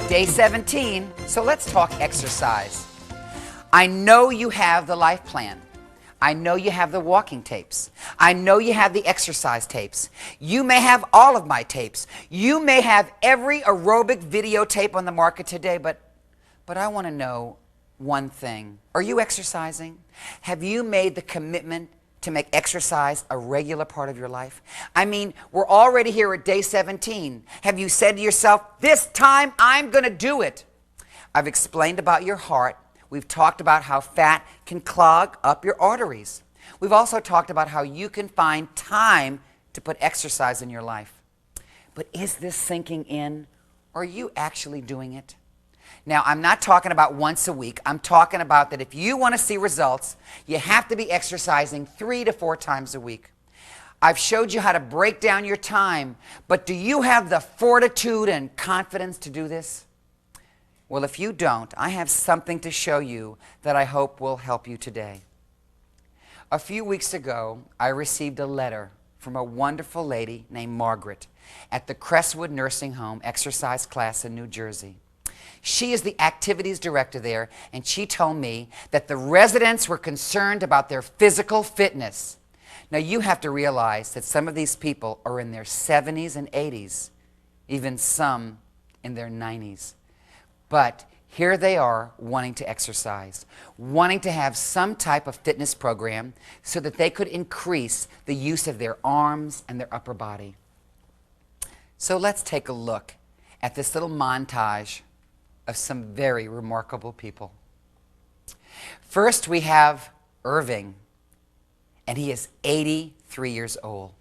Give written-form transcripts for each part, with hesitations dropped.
Day 17, so let's talk exercise. I know you have the life plan. I know you have the walking tapes. I know you have the exercise tapes. You may have all of my tapes. You may have every aerobic videotape on the market today, but I want to know one thing. Are you exercising? Have you made the commitment to make exercise a regular part of your life? I mean, we're already here at day 17. Have you said to yourself, this time I'm going to do it? I've explained about your heart. We've talked about how fat can clog up your arteries. We've also talked about how you can find time to put exercise in your life. But is this sinking in? Or are you actually doing it? Now, I'm not talking about once a week. I'm talking about that if you want to see results, you have to be exercising 3 to 4 times a week. I've showed you how to break down your time, but do you have the fortitude and confidence to do this? Well, if you don't, I have something to show you that I hope will help you today. A few weeks ago, I received a letter from a wonderful lady named Margaret at the Crestwood Nursing Home exercise class in New Jersey. She is the activities director there, and she told me that the residents were concerned about their physical fitness. Now, you have to realize that some of these people are in their 70s and 80s, even some in their 90s. But here they are wanting to exercise, wanting to have some type of fitness program so that they could increase the use of their arms and their upper body. So let's take a look at this little montage of some very remarkable people. First, we have Irving, and he is 83 years old.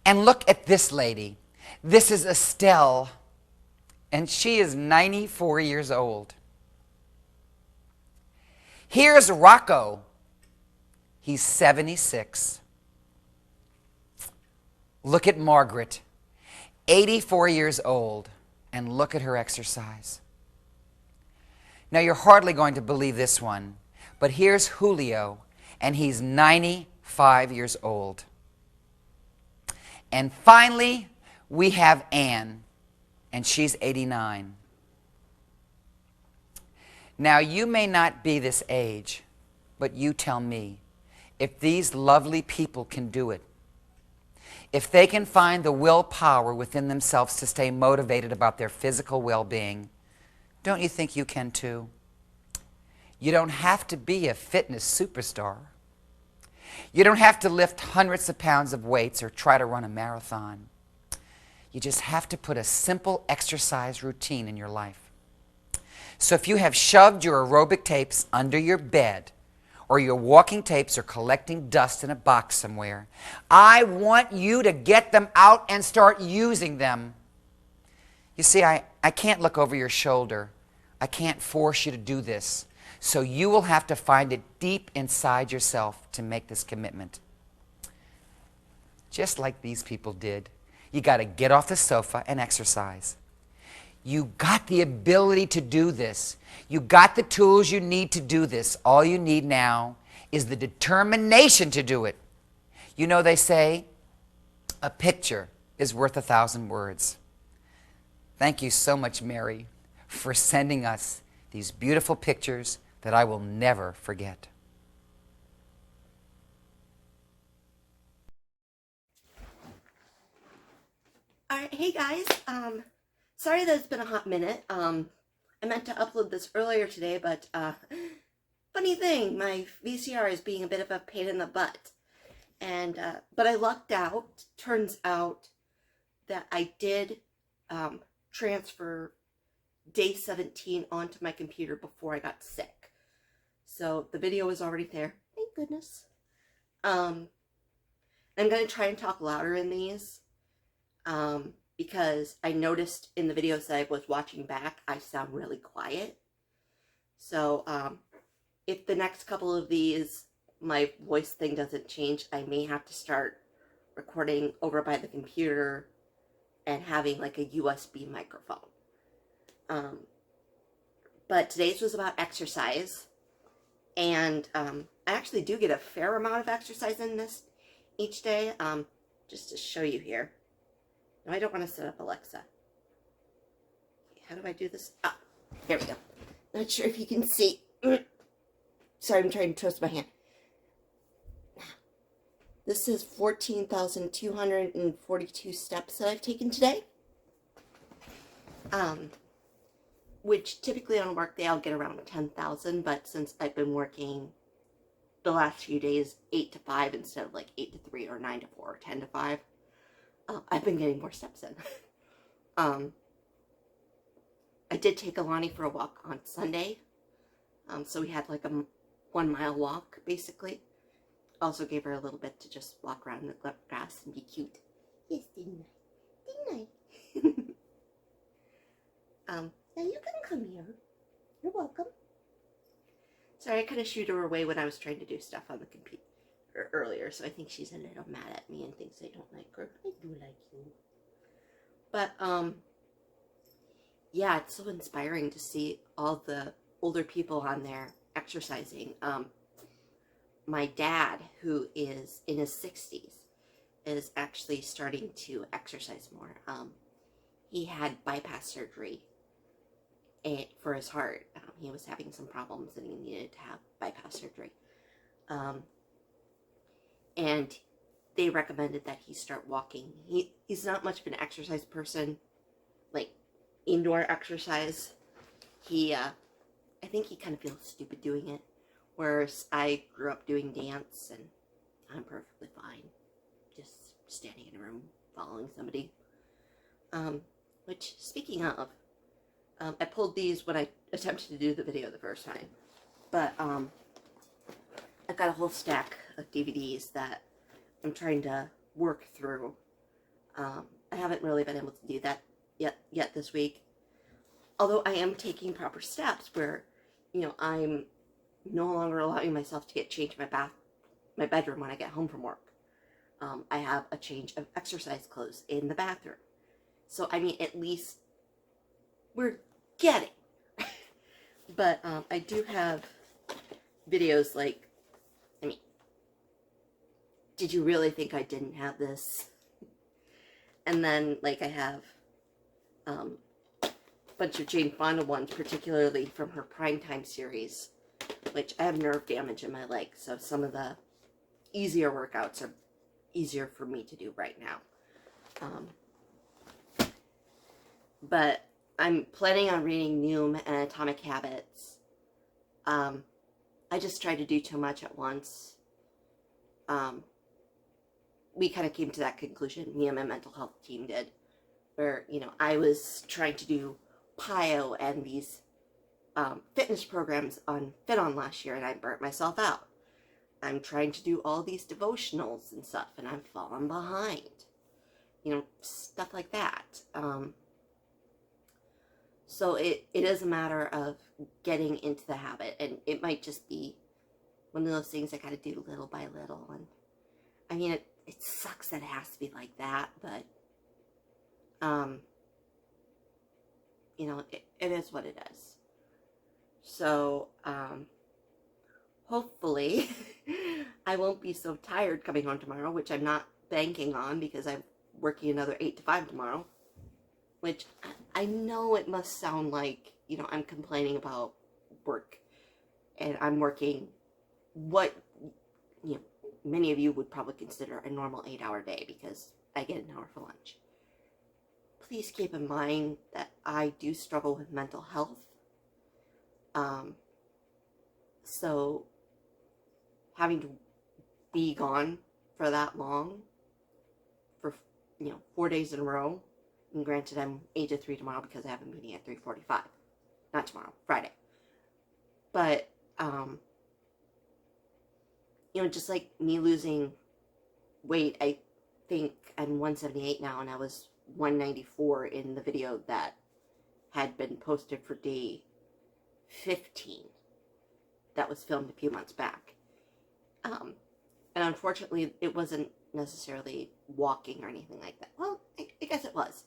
And look at this lady. This is Estelle, and she is 94 years old. Here's Rocco. He's 76. Look at Margaret, 84 years old. And look at her exercise. Now, you're hardly going to believe this one, but here's Julio, and he's 95 years old. And finally, we have Anne, and she's 89. Now, you may not be this age, but you tell me, if these lovely people can do it, if they can find the willpower within themselves to stay motivated about their physical well-being, don't you think you can too? You don't have to be a fitness superstar. You don't have to lift hundreds of pounds of weights or try to run a marathon. You just have to put a simple exercise routine in your life. So if you have shoved your aerobic tapes under your bed, or your walking tapes are collecting dust in a box somewhere, I want you to get them out and start using them. You see, I can't look over your shoulder. I can't force you to do this. So you will have to find it deep inside yourself to make this commitment. Just like these people did. You got to get off the sofa and exercise. You got the ability to do this. You got the tools you need to do this. All you need now is the determination to do it. You know, they say, a picture is worth 1,000 words. Thank you so much, Mary, for sending us these beautiful pictures that I will never forget. All right, hey guys, sorry that it's been a hot minute. I meant to upload this earlier today, but funny thing, my VCR is being a bit of a pain in the butt. And but I lucked out. Turns out that I did transfer day 17 onto my computer before I got sick. So the video is already there. Thank goodness. I'm going to try and talk louder in these. Because I noticed in the videos that I was watching back, I sound really quiet. So, if the next couple of these, my voice thing doesn't change, I may have to start recording over by the computer and having like a USB microphone. But today's was about exercise. And, I actually do get a fair amount of exercise in this each day. Just to show you here. No, I don't want to set up Alexa. how do I do this? Ah, here we go. Not sure if you can see. Sorry, I'm trying to twist my hand. This is 14,242 steps that I've taken today. Which typically on a work day I'll get around 10,000, but since I've been working the last few days 8 to 5 instead of like 8 to 3 or 9 to 4 or 10 to 5, I've been getting more steps in. I did take Alani for a walk on Sunday. So we had like a 1 mile walk basically. Also gave her a little bit to just walk around in the grass and be cute. Yes, didn't I? Didn't I? Now you can come here. You're welcome. Sorry, I kind of shooed her away when I was trying to do stuff on the computer earlier, so I think she's a little mad at me and thinks I don't like her. I do like you. But, yeah, it's so inspiring to see all the older people on there exercising. My dad, who is in his 60s, is actually starting to exercise more. He had bypass surgery for his heart. He was having some problems and he needed to have bypass surgery. And they recommended that he start walking. He's not much of an exercise person, like indoor exercise. I think he kind of feels stupid doing it. Whereas I grew up doing dance and I'm perfectly fine just standing in a room following somebody. Which, speaking of, I pulled these when I attempted to do the video the first time. But I've got a whole stack of DVDs that I'm trying to work through. I haven't really been able to do that yet this week. Although I am taking proper steps where, you know, I'm no longer allowing myself to get changed in my bedroom when I get home from work. I have a change of exercise clothes in the bathroom. So, I mean, at least we're getting. But I do have videos like, I mean, did you really think I didn't have this? And then, like, I have a bunch of Jane Fonda ones, particularly from her primetime series, which I have nerve damage in my leg, so some of the easier workouts are easier for me to do right now. But I'm planning on reading Noom and Atomic Habits. I just tried to do too much at once. We kind of came to that conclusion, me and my mental health team did, where, you know, I was trying to do PIO and these fitness programs on FitOn last year, and I burnt myself out. I'm trying to do all these devotionals and stuff, and I'm falling behind. You know, stuff like that. So it is a matter of getting into the habit, and it might just be one of those things I gotta do little by little. And I mean, it sucks that it has to be like that, but you know, it is what it is. So, hopefully, I won't be so tired coming home tomorrow, which I'm not banking on because I'm working another 8 to 5 tomorrow. Which, I know it must sound like, you know, I'm complaining about work. And I'm working what, you know, many of you would probably consider a normal 8-hour day because I get an hour for lunch. Please keep in mind that I do struggle with mental health. So having to be gone for that long, for, you know, 4 days in a row, and granted I'm 8 to 3 tomorrow because I have a meeting at 3:45. Not tomorrow, Friday. But, you know, just like me losing weight, I think I'm 178 now, and I was 194 in the video that had been posted for day 15 that was filmed a few months back. And unfortunately, it wasn't necessarily walking or anything like that. Well, I guess it was.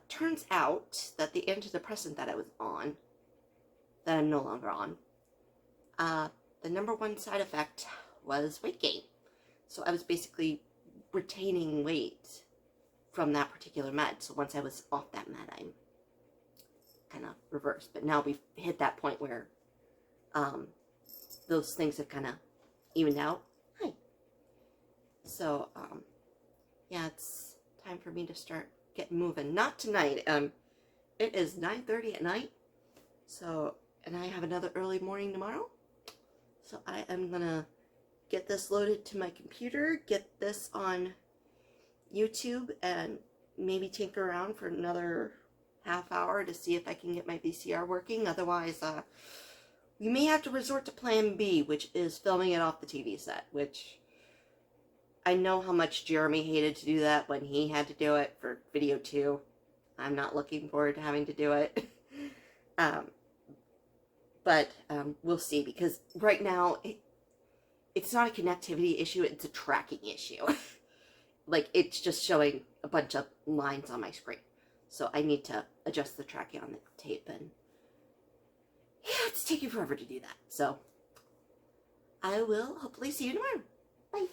Turns out that the antidepressant that I was on, that I'm no longer on, the number one side effect was weight gain. So I was basically retaining weight from that particular med. So once I was off that med, kind of reversed. But now we've hit that point where those things have kind of evened out. Hi. So, yeah, it's time for me to start getting moving. Not tonight. It is 9:30 at night. So, and I have another early morning tomorrow. So I am gonna get this loaded to my computer, get this on YouTube, and maybe tinker around for another half hour to see if I can get my VCR working. Otherwise, we may have to resort to plan B, which is filming it off the TV set, which I know how much Jeremy hated to do that when he had to do it for video 2. I'm not looking forward to having to do it. But we'll see, because right now it's not a connectivity issue, it's a tracking issue. Like, it's just showing a bunch of lines on my screen. So I need to adjust the tracking on the tape, and yeah, it's taking forever to do that. So I will hopefully see you tomorrow. Bye.